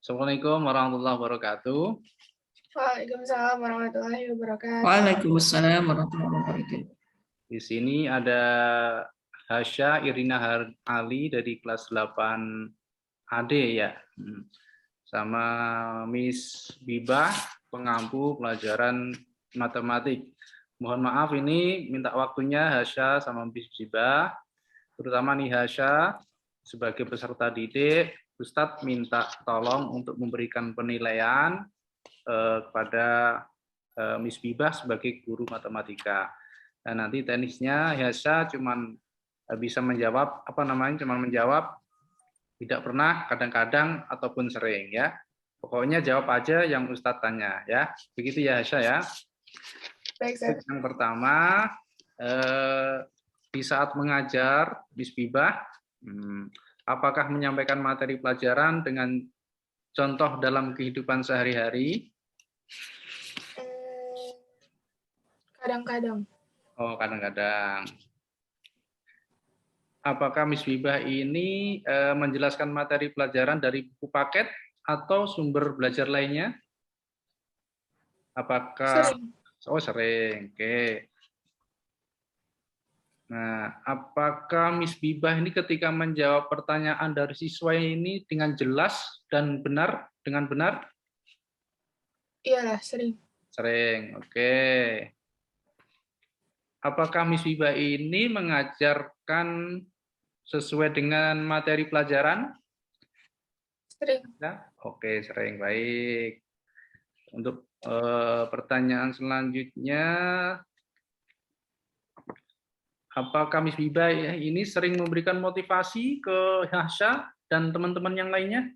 Assalamualaikum warahmatullahi wabarakatuh. Waalaikumsalam warahmatullahi wabarakatuh. Waalaikumsalam warahmatullahi wabarakatuh. Di sini ada Hasya Irina Ali dari kelas 8 AD ya. Sama Miss Bibah pengampu pelajaran matematik. Mohon maaf ini minta waktunya Hasya sama Miss Bibah. Terutama nih Hasya sebagai peserta didik, Ustadz minta tolong untuk memberikan penilaian kepada Miss Bibah sebagai guru matematika. Dan nanti teknisnya Hasya cuman bisa menjawab cuman menjawab tidak pernah, kadang-kadang ataupun sering ya. Pokoknya jawab aja yang Ustadz tanya ya. Begitu ya Hasya ya. Baik, Ustaz. Yang pertama di saat mengajar Miss Bibah apakah menyampaikan materi pelajaran dengan contoh dalam kehidupan sehari-hari? Kadang-kadang. Oh, kadang-kadang. Apakah Miss Bibah ini menjelaskan materi pelajaran dari buku paket atau sumber belajar lainnya? Apakah Sering. Oh, sering. Oke. Nah, apakah Miss Bibah ini ketika menjawab pertanyaan dari siswa ini dengan jelas dan benar, dengan benar? Iyalah, sering. Sering. Oke. Apakah Miss Bibah ini mengajarkan sesuai dengan materi pelajaran? Sering. Ya? Oke, sering. Baik. Untuk pertanyaan selanjutnya, apakah Miss Bibah ini sering memberikan motivasi ke Hasya dan teman-teman yang lainnya?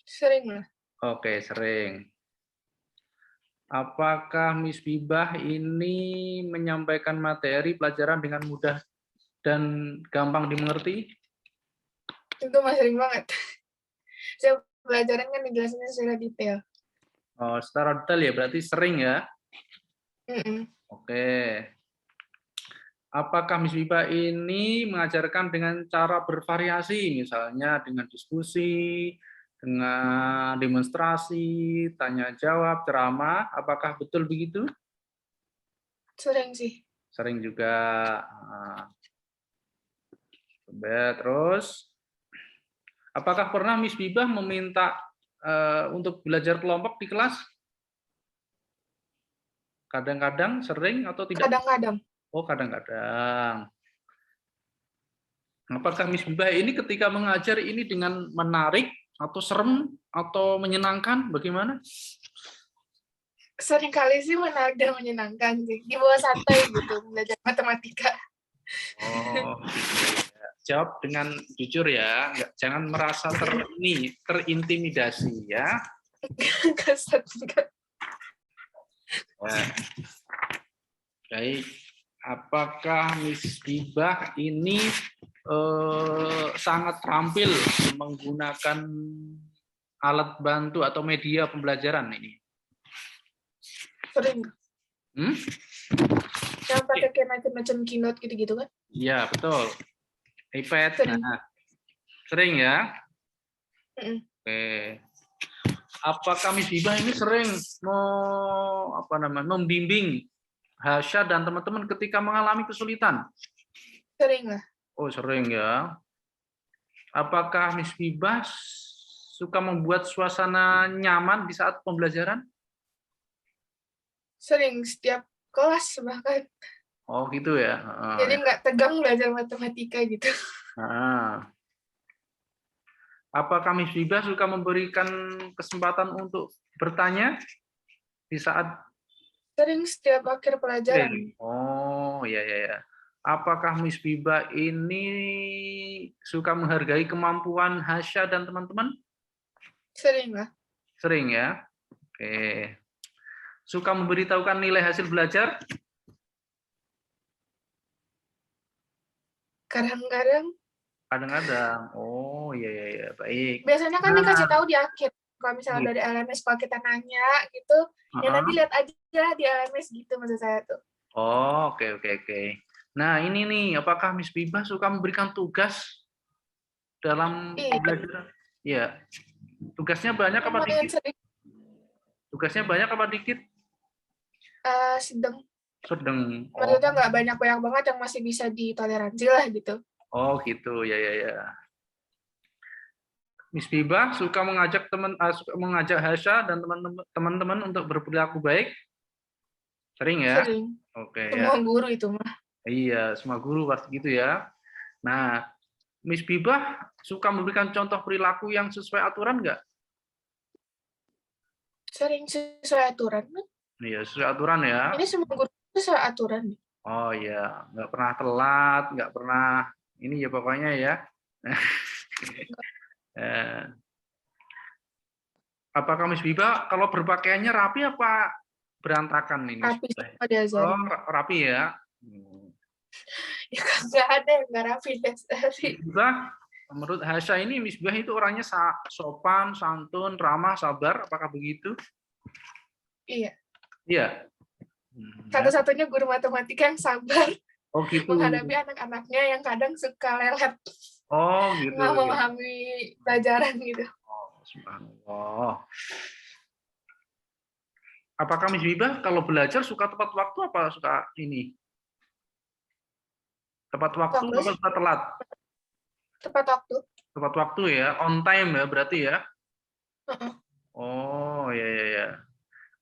Sering lah. Oke, sering. Apakah Miss Bibah ini menyampaikan materi pelajaran dengan mudah dan gampang dimengerti? Itu mah sering banget. Saya pelajaran kan dijelasinnya secara detail. Oh, secara detail ya, berarti sering ya? Oke. Apakah Miss Bibah ini mengajarkan dengan cara bervariasi, misalnya dengan diskusi, dengan demonstrasi, tanya jawab, ceramah, apakah betul begitu? Sering sih. Sering juga. Terus, apakah pernah Miss Bibah meminta untuk belajar kelompok di kelas? Kadang-kadang, sering atau tidak? Kadang-kadang. Oh, kadang-kadang. Apakah Miss Bibah ini ketika mengajar ini dengan menarik atau serem atau menyenangkan? Bagaimana? Sering kali sih menarik dan menyenangkan sih. Di bawah santai gitu, belajar matematika. Oh, jawab dengan jujur ya, jangan merasa terintimidasi ya. Baik, apakah Miss Bibah ini sangat terampil menggunakan alat bantu atau media pembelajaran ini? Sering. Yang pakai kayak macam-macam keynote gitu-gitu kan? Iya, betul. iPad. Sering. Nah, sering ya? Oke. Apakah Miss Bibah ini sering membimbing Hasya dan teman-teman ketika mengalami kesulitan? Sering lah. Oh, sering ya. Apakah Miss Bibah suka membuat suasana nyaman di saat pembelajaran? Sering, setiap kelas bahkan. Oh, gitu ya. Jadi nggak tegang belajar matematika gitu. Apakah Miss Bibah suka memberikan kesempatan untuk bertanya di saat Sering, setiap akhir pelajaran. Oh, ya. Apakah Miss Bibah ini suka menghargai kemampuan Hasya dan teman-teman? Sering lah. Sering ya. Oke. Suka memberitahukan nilai hasil belajar? Kadang-kadang. Kadang-kadang. Oh, iya, baik. Biasanya kan dikasih tahu di akhir. Kalau misalnya dari LMS, kalau kita nanya gitu, ya nanti lihat aja di LMS gitu maksud saya tuh. Oh, oke. Nah, ini nih, apakah Miss Bibah suka memberikan tugas dalam pembelajaran? Iya. Tugasnya banyak apa Lumayan dikit? sering. Tugasnya banyak apa dikit? Sedang. Sedang. Oh, Maksudnya nggak banyak-banyak banget yang masih bisa ditoleransi lah gitu. oh gitu. Ya, ya, ya. Miss Bibah suka mengajak suka mengajak Hasya dan teman-teman untuk berperilaku baik. Sering ya? Sering. Oke ya. Semua guru itu mah. Iya, semua guru pasti gitu ya. Nah, Miss Bibah suka memberikan contoh perilaku yang sesuai aturan nggak? Sering sesuai aturan. Iya, sesuai aturan ya. Ini semua guru sesuai aturan. Oh iya, nggak pernah telat, nggak pernah ini ya pokoknya ya. Eh, Apakah Miss Bibah kalau berpakaiannya rapi apa berantakan ini? Rapi sama Oh, diajarin. rapi ya. Hmm. Ya kan nggak ada yang nggak rapi. Miss Bibah, menurut Hasya ini Miss Bibah itu orangnya sopan, santun, ramah, sabar. Apakah begitu? Iya. Iya. Ya. Satu-satunya guru matematika yang sabar Oh gitu. menghadapi anak-anaknya yang kadang suka lelet, Oh gitu. nggak memahami pelajaran gitu. Oh, subhanallah. Apakah Miss Bibah kalau belajar suka tepat waktu apa suka ini? Tepat waktu Fokus, apa suka telat? tepat waktu. Tepat waktu ya, on time ya berarti ya. Heeh. Oh ya, ya, ya.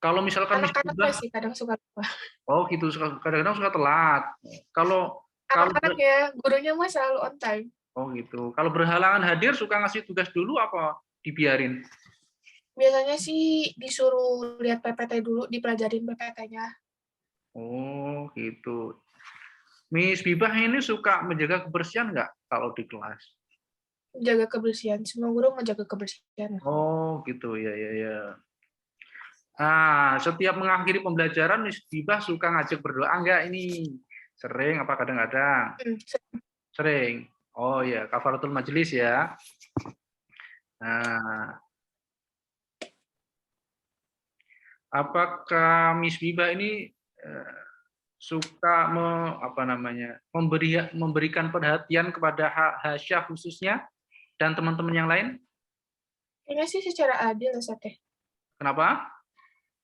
Kalau misalkan Miss Anak-anaknya Bibah, sih kadang suka lupa. oh gitu, kadang-kadang suka telat. Kalau kalau Anak-anaknya, gurunya mah selalu on time. oh gitu. Kalau berhalangan hadir suka ngasih tugas dulu apa dibiarin? Biasanya sih disuruh lihat PPT dulu, dipelajarin PPT-nya. Oh gitu. Miss Bibah ini suka menjaga kebersihan nggak kalau di kelas? Jaga kebersihan. Semua guru menjaga kebersihan. Oh gitu ya, ya, ya. Ah, setiap mengakhiri pembelajaran Miss Bibah suka ngajak berdoa nggak ini? Sering apa kadang-kadang? Sering. Oh ya, kafaratul majelis ya. Nah, apakah Miss Bibah ini suka memberikan perhatian kepada Hasya khususnya dan teman-teman yang lain? Ini sih secara adil, Sate. Kenapa?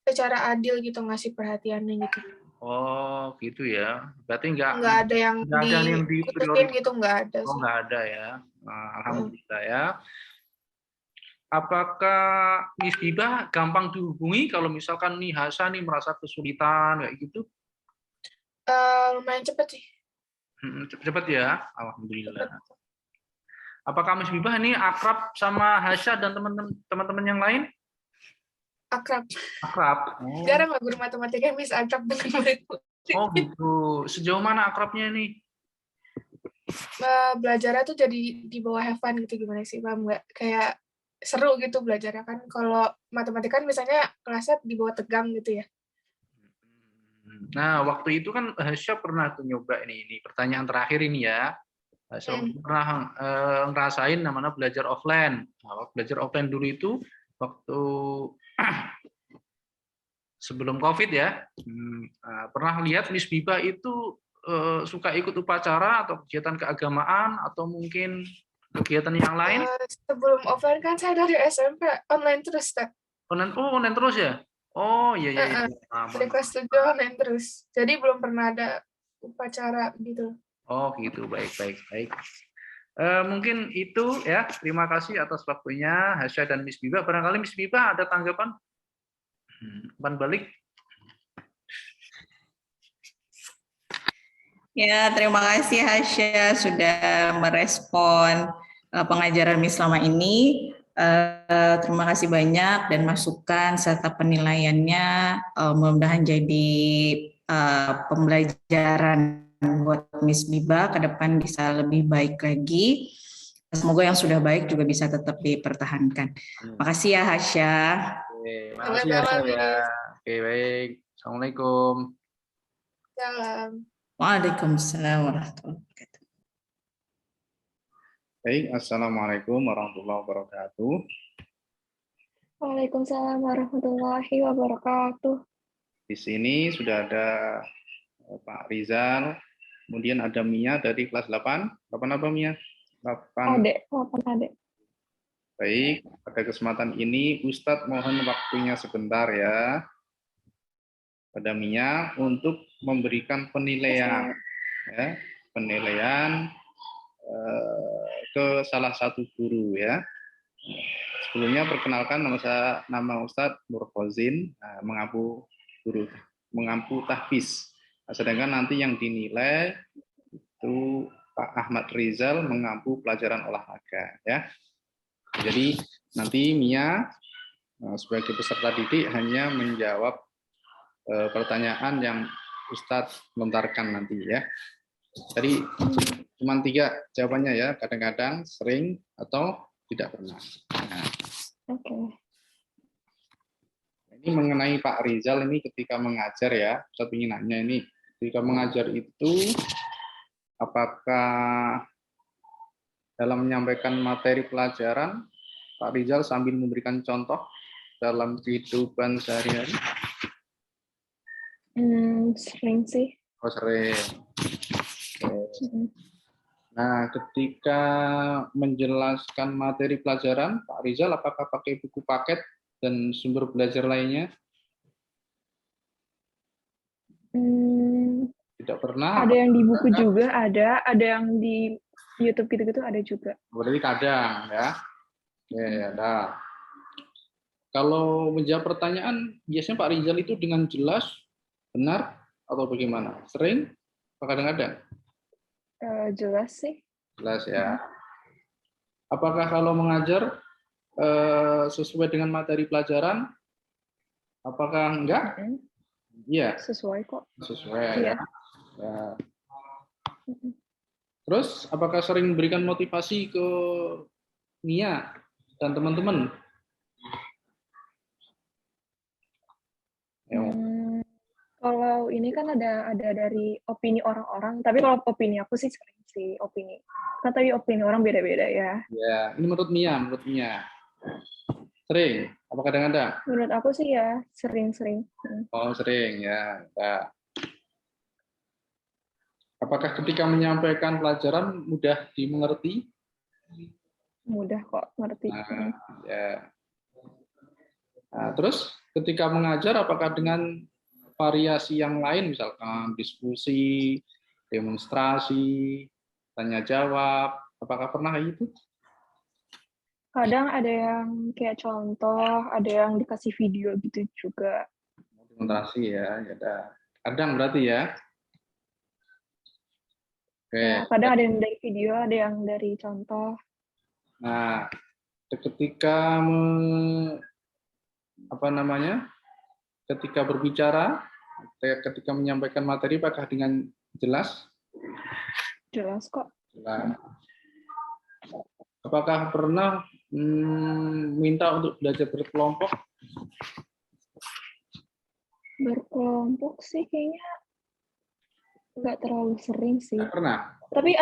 Secara adil gitu ngasih perhatiannya gitu. Oh, gitu ya. Berarti nggak Ada yang ada yang dikhususin diprioritas. gitu, nggak ada Oh, sih. nggak ada ya. Nah, alhamdulillah ya. Apakah Miss Bibah gampang dihubungi kalau misalkan nih Hasan nih merasa kesulitan kayak gitu? Lumayan cepet sih. Cepet ya, alhamdulillah. Cepet. Apakah Miss Bibah ini akrab sama Hasya dan teman-teman yang lain? Akrab. Akrab. Oh. Jarang lah guru matematika yang bisa akrab dengan murid-murid. Oh gitu. Sejauh mana akrabnya nih? Belajarnya tuh jadi di bawah have fun gitu, gimana sih, paham nggak? Kayak seru gitu belajarnya kan. Kalau matematika kan misalnya kelasnya di bawah tegang gitu ya. Nah, waktu itu kan Hasya pernah tuh nyoba ini pertanyaan terakhir ini ya. Hasya pernah ngerasain namanya belajar offline. Nah, belajar offline dulu itu waktu sebelum COVID ya. Pernah lihat Miss Bibah itu suka ikut upacara atau kegiatan keagamaan atau mungkin kegiatan yang lain? Sebelum offline kan saya dari SMP online terus, tak? Online terus ya? Oh iya, iya, iya. Dari kelas 7 online terus. Jadi belum pernah ada upacara gitu. Oh gitu, baik, baik, baik. Mungkin itu ya. Terima kasih atas waktunya Hasya dan Miss Bibah. Barangkali Miss Bibah ada tanggapan? Umpan balik. Ya, terima kasih Hasya sudah merespon pengajaran Miss selama ini. Terima kasih banyak dan masukan serta penilaiannya. Mudah-mudahan jadi pembelajaran buat Miss Bibah ke depan bisa lebih baik lagi. Semoga yang sudah baik juga bisa tetap dipertahankan. Makasih ya Hasya. Oke, makasih ya. Oke, baik. Assalamualaikum. Salam. Waalaikumsalam warahmatullahi wabarakatuh. Baik, assalamualaikum warahmatullahi wabarakatuh. Waalaikumsalam warahmatullahi wabarakatuh. Di sini sudah ada Pak Rizal, kemudian ada Mia dari kelas 8. 8 apa Mia? 8 Adek, 8 adek. Baik, pada kesempatan ini Ustadz mohon waktunya sebentar ya pada Mia untuk memberikan penilaian, ya, penilaian ke salah satu guru ya. Sebelumnya perkenalkan nama Ustadz Nurfozin, mengampu guru, mengampu tahfiz. Sedangkan nanti yang dinilai itu Pak Ahmad Rizal mengampu pelajaran olahraga ya. Jadi nanti Mia sebagai peserta didik hanya menjawab pertanyaan yang Ustadz lontarkan nanti ya. Tadi cuma 3 jawabannya ya, kadang-kadang, sering, atau tidak pernah. Nah, Oke. ini mengenai Pak Rizal ini ketika mengajar ya, saya ingin nanya ini, ketika mengajar itu apakah dalam menyampaikan materi pelajaran Pak Rizal sambil memberikan contoh dalam kehidupan sehari-hari? Sering sih. Oh, sering. Nah, ketika menjelaskan materi pelajaran, Pak Rizal apakah pakai buku paket dan sumber belajar lainnya? Tidak pernah. Ada yang di buku juga, ada yang di YouTube gitu-gitu ada juga. Berarti kadang ya. Ya, dah. Kalau menjawab pertanyaan, biasanya Pak Rizal itu dengan jelas, benar, atau bagaimana? Sering? Apa kadang-kadang? Jelas sih. Jelas ya. Apakah kalau mengajar sesuai dengan materi pelajaran? Apakah enggak? Iya. Sesuai kok. Sesuai Iya. ya. Terus, apakah sering memberikan motivasi ke Mia dan teman-teman? Kalau ini kan ada dari opini orang-orang, tapi kalau opini aku sih sering sih opini. Kan tadi opini orang beda-beda ya. Ya, ini menurut Mia. Sering? Apa kadang-kadang? Menurut aku sih ya sering-sering. Oh, sering ya. Ya. Apakah ketika menyampaikan pelajaran mudah dimengerti? Mudah kok ngerti. Ya. Nah, terus ketika mengajar apakah dengan variasi yang lain, misalkan diskusi, demonstrasi, tanya jawab, apakah pernah itu? Kadang ada yang kayak contoh, ada yang dikasih video gitu juga. Demonstrasi ya, kadang berarti ya. Oke. Ya, kadang ada yang dari video, ada yang dari contoh. Nah, ketika ketika berbicara, ketika menyampaikan materi, apakah dengan jelas? Jelas kok. Jelas. Apakah pernah minta untuk belajar berkelompok? Berkelompok sih kayaknya nggak terlalu sering sih. Pernah. Tapi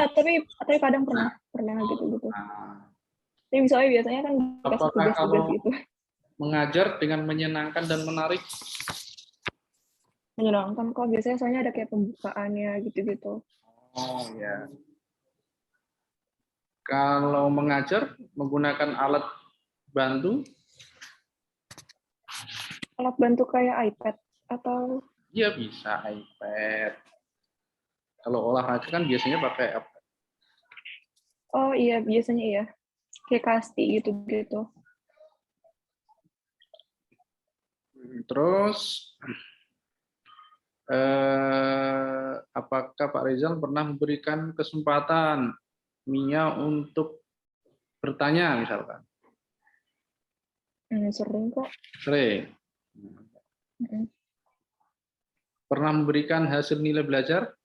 kadang pernah gitu. Tapi biasanya kan dikasih tugas-tugas gitu. Mengajar dengan menyenangkan dan menarik? Menyenangkan kok, biasanya soalnya ada kayak pembukaannya gitu-gitu. Oh ya. Kalau mengajar menggunakan alat bantu? Alat bantu kayak iPad atau? Iya bisa iPad. Kalau olahraga kan biasanya pakai apa? Oh iya, biasanya iya. Kayak kasti gitu-gitu. Terus, apakah Pak Rizal pernah memberikan kesempatan Mia untuk bertanya misalkan? Sering kok. Sering. Pernah memberikan hasil nilai belajar?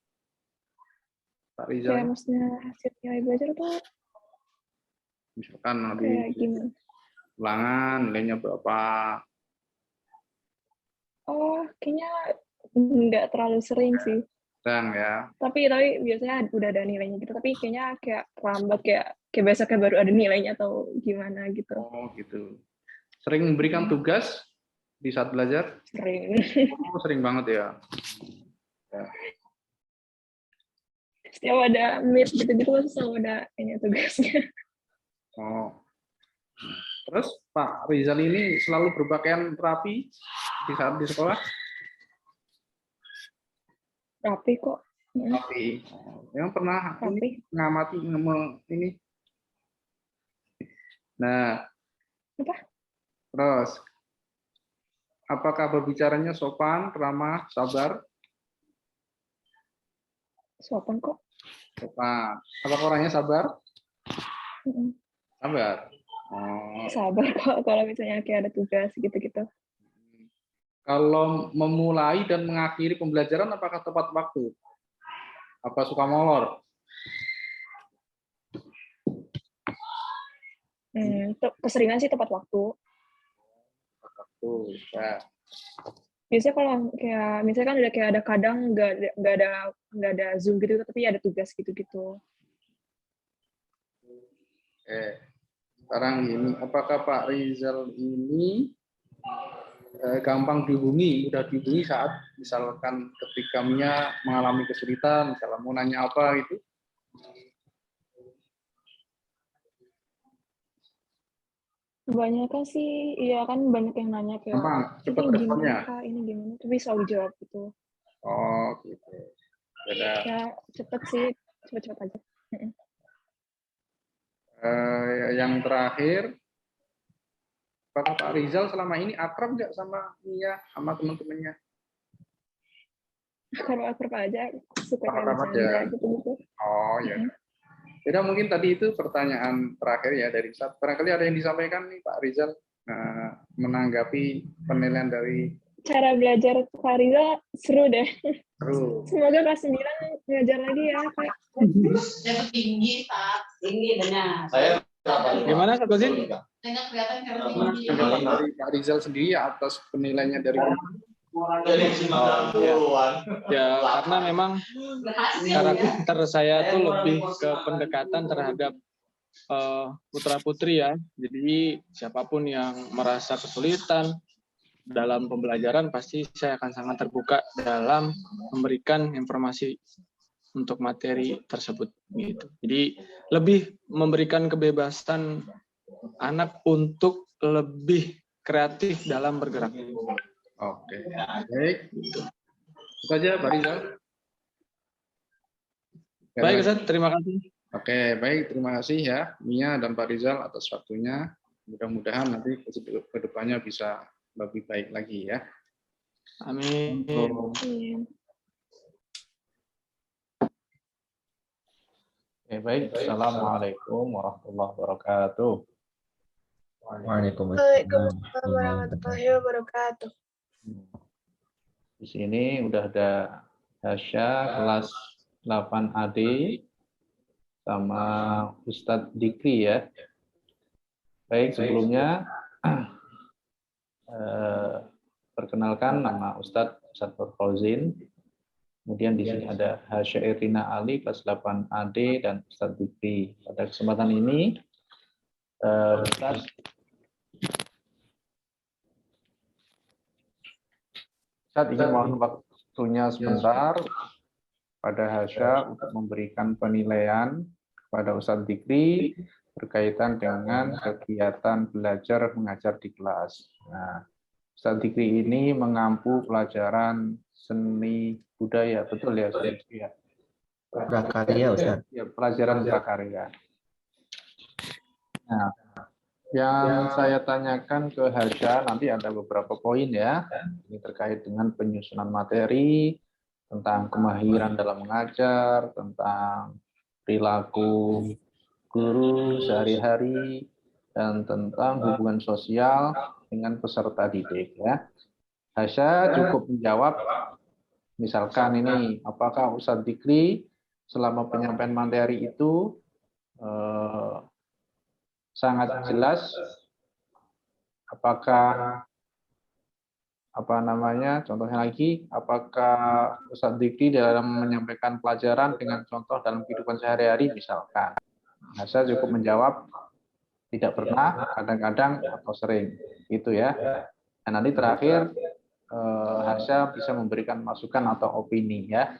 Pak Rizal? Kayak maksudnya hasil nilai belajar tuh misalkan kayak gimana? Ulangan, nilainya berapa? Oh, kayaknya nggak terlalu sering sih. Sedang ya. Tapi biasanya udah ada nilainya gitu. Tapi kayaknya kayak lambat, kayak besoknya baru ada nilainya atau gimana gitu. Oh gitu. Sering memberikan tugas di saat belajar? Sering. Oh, sering banget ya. Setiap ada meet gitu-gitu selalu ada tugasnya. Oh. Terus Pak Rizal ini selalu berpakaian rapi di saat di sekolah? Rapi kok. Rapi. Yang pernah Rapi. ini mengamati ini. Nah, Apa? terus apakah berbicaranya sopan, ramah, sabar? Sopan kok. Sopan. Apakah orangnya sabar? Mm-mm. Sabar. Oh. Sabar kok kalau misalnya kayak ada tugas gitu-gitu. Kalau memulai dan mengakhiri pembelajaran apakah tepat waktu? Apa suka molor? Keseringan sih tepat waktu. Tuh, ya. Biasanya kalau kayak misalnya kan udah kayak ada kadang nggak ada Zoom gitu, tapi ada tugas gitu-gitu. Sekarang ini, apakah Pak Rizal ini gampang dihubungi, mudah dihubungi saat misalkan ketika mengalami kesulitan, misalnya mau nanya apa gitu? Kebanyakan sih, iya kan banyak yang nanya kayak, Gampang, cepat ini responnya. gimana Kak, ini gimana, tapi selalu jawab gitu. Oh, gitu. Beda. Ya cepet sih, cepet-cepet aja. Yang terakhir, apakah Pak Rizal selama ini akrab nggak sama Mia, sama teman-temannya? Kalau akrab aja, suka kayak Akrab bercanda aja. gitu-gitu. Oh, ya. Jadi mungkin tadi itu pertanyaan terakhir ya dari Ustadz. Barangkali ada yang disampaikan nih Pak Rizal menanggapi penilaian dari Cara belajar Kak Riza seru deh. Seru. Semoga kelas 9 ngajar lagi ya, Kak. Yang tinggi, Pak. Tinggi benar. Gimana Kak Kozin? Tengah kelihatan karena tinggi. Tanggapan dari Pak Rizal sendiri atas penilaiannya dari Dari 90-an. Ya, karena memang karakter saya tuh lebih ke pendekatan terhadap putra-putri ya. Jadi siapapun yang merasa kesulitan dalam pembelajaran pasti saya akan sangat terbuka dalam memberikan informasi untuk materi tersebut gitu. Jadi lebih memberikan kebebasan anak untuk lebih kreatif dalam bergerak. Oke, baik. Itu saja Pak Rizal. Baik Ustaz, terima kasih. Oke, baik. Terima kasih ya Mia dan Pak Rizal atas waktunya. Mudah-mudahan nanti ke depannya bisa lebih baik lagi ya. Amin. Oke, baik. Assalamualaikum warahmatullahi wabarakatuh. Waalaikumsalam warahmatullahi wabarakatuh. Di sini udah ada Hasya kelas 8 AD sama Ustadz Dikri ya. Baik, sebelumnya perkenalkan nama Ustadz Fauzin. Kemudian di sini ada Hasya Irina Ali kelas 8 AD dan Ustadz Dikri. Pada kesempatan ini Ustadz ingin mohon waktunya sebentar pada Hasya untuk memberikan penilaian kepada Ustadz Dikri berkaitan dengan kegiatan belajar mengajar di kelas. Nah, Ustadz Dikri ini mengampu pelajaran seni budaya, betul ya Ustadz Dikri ya? Prakarya Ustadz. Ya, pelajaran prakarya. Nah, yang saya tanyakan ke Hasya nanti ada beberapa poin ya. Ini terkait dengan penyusunan materi, tentang kemahiran dalam mengajar, tentang perilaku guru sehari-hari, dan tentang hubungan sosial dengan peserta didik ya. Hasya cukup menjawab, misalkan ini, apakah Ustadz Dikri selama penyampaian materi itu sangat jelas, apakah contohnya lagi, apakah Ustadz Dikri dalam menyampaikan pelajaran dengan contoh dalam kehidupan sehari-hari misalkan. Nah, saya cukup menjawab tidak pernah, kadang-kadang atau sering gitu ya. Dan nanti terakhir Hasya bisa memberikan masukan atau opini ya.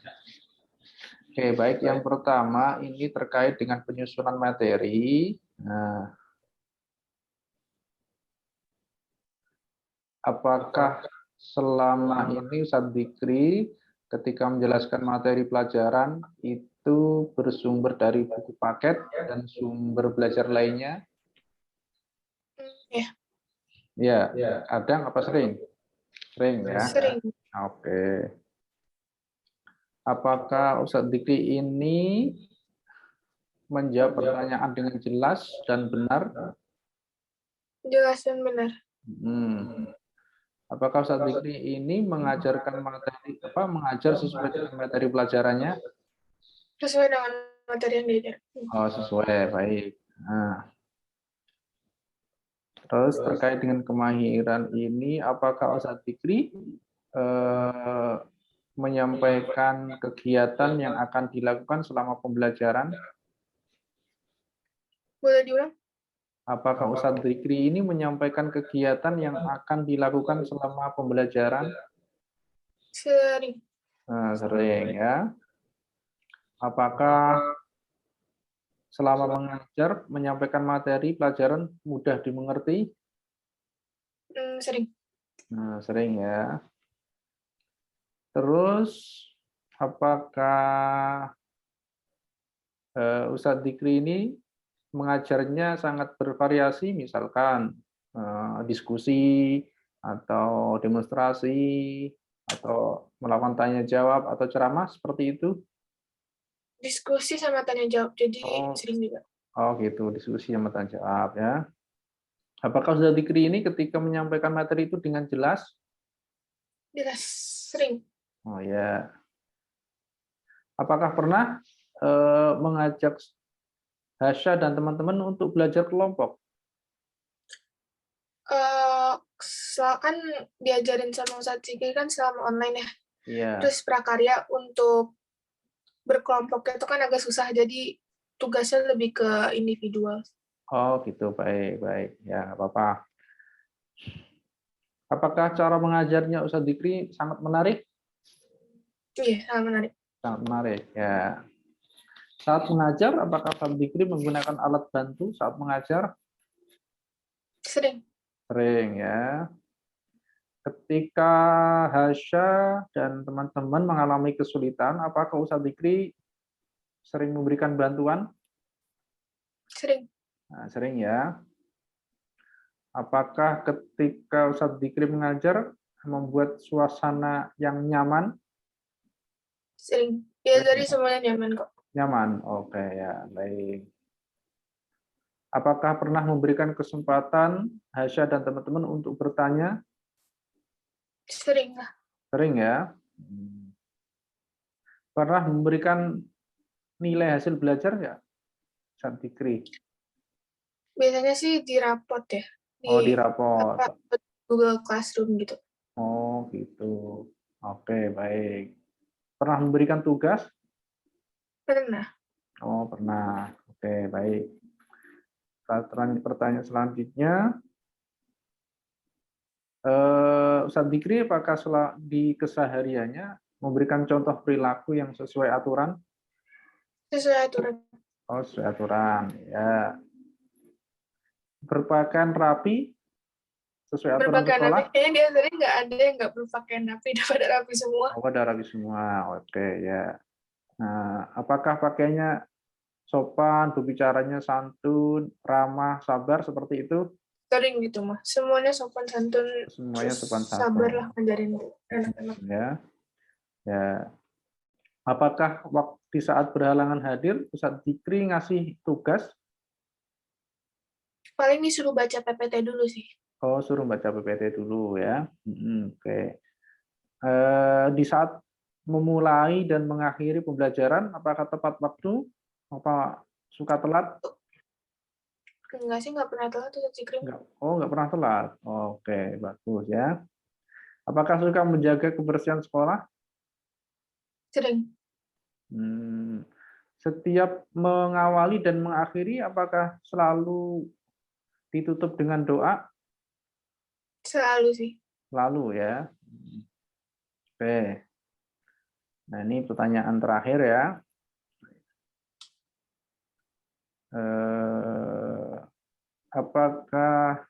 Oke, baik, yang pertama ini terkait dengan penyusunan materi. Nah, apakah selama ini Ustadz Dikri ketika menjelaskan materi pelajaran itu bersumber dari buku paket dan sumber belajar lainnya? Ya, Ya, kadang apa sering? Sering ya. sering. Oke. Apakah Ustadz Dikri ini menjawab pertanyaan dengan jelas dan benar? Jelas dan benar. Apakah Ustadz Dikri ini mengajarkan mengajar sesuai dengan materi pelajarannya? Sesuai dengan materi yang diajar. Oh, sesuai, baik. Nah, terus terkait dengan kemahiran ini, apakah Ustadz Dikri menyampaikan kegiatan yang akan dilakukan selama pembelajaran? Boleh diulang? Apakah Ustadz Dikri ini menyampaikan kegiatan yang akan dilakukan selama pembelajaran? Sering. Nah, sering ya. Apakah selama mengajar menyampaikan materi pelajaran mudah dimengerti? Sering. Nah, sering ya. Terus apakah Ustadz Dikri ini mengajarnya sangat bervariasi, misalkan diskusi atau demonstrasi atau melakukan tanya jawab atau ceramah seperti itu? Diskusi sama tanya jawab, jadi sering juga. Oh gitu, diskusi sama tanya jawab ya. Apakah Ustadz Dikri ini ketika menyampaikan materi itu dengan jelas? Jelas, sering. Oh ya. Apakah pernah mengajak Hasya dan teman-teman untuk belajar kelompok? Kan diajarin sama Ustadz Zikri kan selama online ya. Iya. Terus prakarya untuk berkelompok itu kan agak susah, jadi tugasnya lebih ke individual. Oh gitu, baik. Ya, nggak apa-apa. Apakah cara mengajarnya Ustadz Dikri sangat menarik? Iya, sangat menarik. Sangat menarik, ya. Saat mengajar, apakah Ustadz Dikri menggunakan alat bantu saat mengajar? Sering. Sering, ya. Ketika Hasya dan teman-teman mengalami kesulitan, apakah Ustadz Dikri sering memberikan bantuan? Sering. Nah, sering ya. Apakah ketika Ustadz Dikri mengajar membuat suasana yang nyaman? Sering. Ya, dari semuanya nyaman kok. Nyaman, oke ya, baik. Apakah pernah memberikan kesempatan Hasya dan teman-teman untuk bertanya? Sering lah. Sering ya. Pernah memberikan nilai hasil belajar nggak, Ustadz Dikri? Biasanya sih di rapot ya. Di raport. Google Classroom gitu. Oh gitu. Oke, baik. Pernah memberikan tugas? Pernah. Oh, pernah. Oke, baik. Pertanyaan selanjutnya. Ustadz Dikri apakah di kesehariannya memberikan contoh perilaku yang sesuai aturan? Sesuai aturan. Oh, sesuai aturan. Ya. Berpakaian rapi sesuai aturan sekolah? Kayaknya dia tadi nggak ada yang nggak berpakaian rapi, pada rapi semua. Oh, pada rapi semua. Oke, ya. Nah, apakah pakainya sopan, berbicaranya santun, ramah, sabar seperti itu? Sering gitu mah. Semuanya sopan santun. Semuanya sopan santun. Sabar lah ngajarin anak-anak. Ya. Ya. Apakah di saat berhalangan hadir, Ustadz Dikri ngasih tugas? Paling disuruh baca PPT dulu sih. Oh, suruh baca PPT dulu ya. Oke. Di saat memulai dan mengakhiri pembelajaran, apakah tepat waktu? Apa suka telat? Enggak sih, nggak pernah telat tuh Zikri. Oh, nggak pernah telat. Oke, bagus ya. Apakah suka menjaga kebersihan sekolah? Sering. Setiap mengawali dan mengakhiri, apakah selalu ditutup dengan doa? Selalu sih. Selalu ya. Oke. Nah, ini pertanyaan terakhir ya. Apakah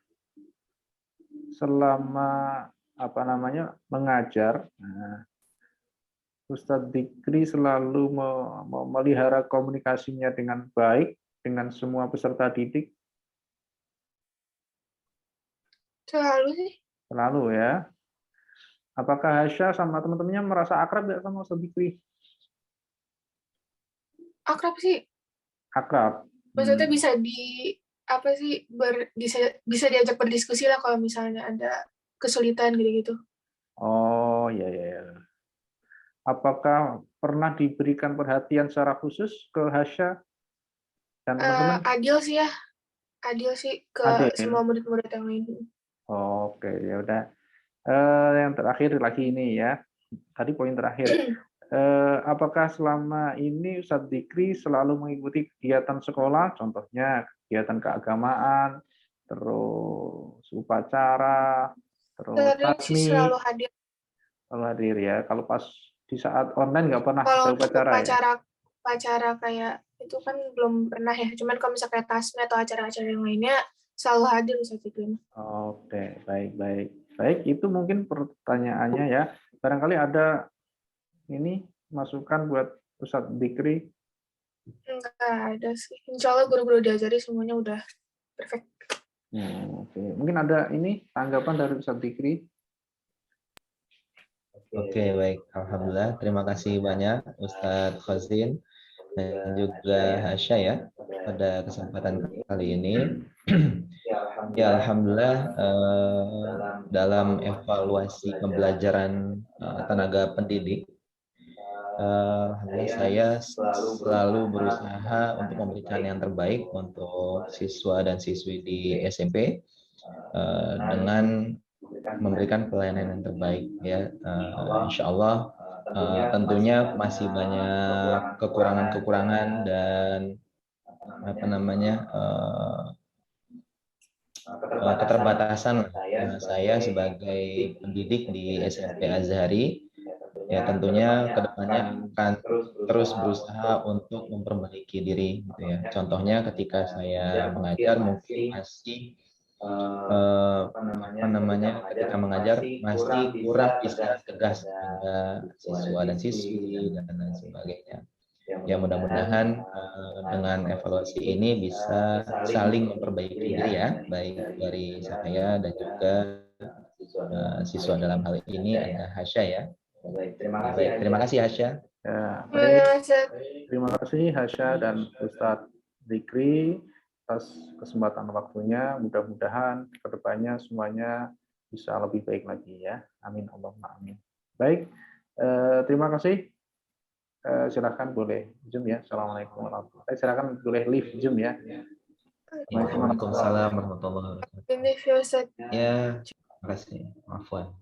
selama mengajar, Ustadz Dzikri selalu memelihara komunikasinya dengan baik dengan semua peserta didik? Selalu sih. Selalu ya. Apakah Hasya sama teman-temannya merasa akrab nggak sama Ustadz Dzikri? Akrab sih. Akrab. Maksudnya bisa bisa diajak berdiskusi lah kalau misalnya ada kesulitan gitu-gitu. Oh, ya. Apakah pernah diberikan perhatian secara khusus ke Hasya dan teman-teman? Adil sih ya. Adil sih ke Adil. semua murid-murid yang lain. Oke, ya udah. Yang terakhir lagi ini ya. Tadi poin terakhir. Apakah selama ini Ustadz Dzikri selalu mengikuti kegiatan sekolah, contohnya kegiatan keagamaan, terus upacara, terus tasmi? Selalu hadir. Selalu hadir ya. Kalau pas di saat online nggak pernah Kalau ada upacara ya? upacara kayak itu kan belum pernah ya. Cuman kalau misalnya kayak tasmi atau acara-acara yang lainnya selalu hadir Ustadz Dzikri. Oke, baik. Baik, itu mungkin pertanyaannya ya. Barangkali ada ini masukan buat Ustadz Dzikri? Enggak ada sih. Insya Allah guru-guru diajari semuanya udah perfect. Oke. Mungkin ada ini tanggapan dari Ustadz Dzikri? Oke, baik. Alhamdulillah. Terima kasih banyak Ustadz Khazin dan juga Hasya ya pada kesempatan kali ini. Ya, Alhamdulillah dalam evaluasi pembelajaran tenaga pendidik, alhamdulillah saya selalu berusaha untuk memberikan yang terbaik untuk siswa dan siswi di SMP dengan memberikan pelayanan yang terbaik ya. Insya Allah tentunya masih banyak kekurangan-kekurangan dan keterbatasan saya sebagai pendidik di SMP Azhari. Ya tentunya kedepannya akan terus berusaha untuk memperbaiki diri gitu ya. Contohnya ketika saya mengajar mungkin masih ketika mengajar masih kurang bisa tegas pada siswa dan siswi dan lain sebagainya. Ya mudah-mudahan dengan evaluasi ini bisa saling memperbaiki diri ya, baik dari saya dan juga siswa dalam hal ini ada Hasya ya. Baik, terima kasih Hasya. Ya, baik. Terima kasih Hasya dan Ustadz Dzikri atas kesempatan waktunya. Mudah-mudahan kedepannya semuanya bisa lebih baik lagi ya. Amin Allahumma amin. Baik, terima kasih. Silakan boleh Zoom ya. Assalamualaikum warahmatullahi wabarakatuh. Silakan boleh live Zoom ya. Waalaikumsalam warahmatullahi wabarakatuh. Ya, terima kasih. Afwan.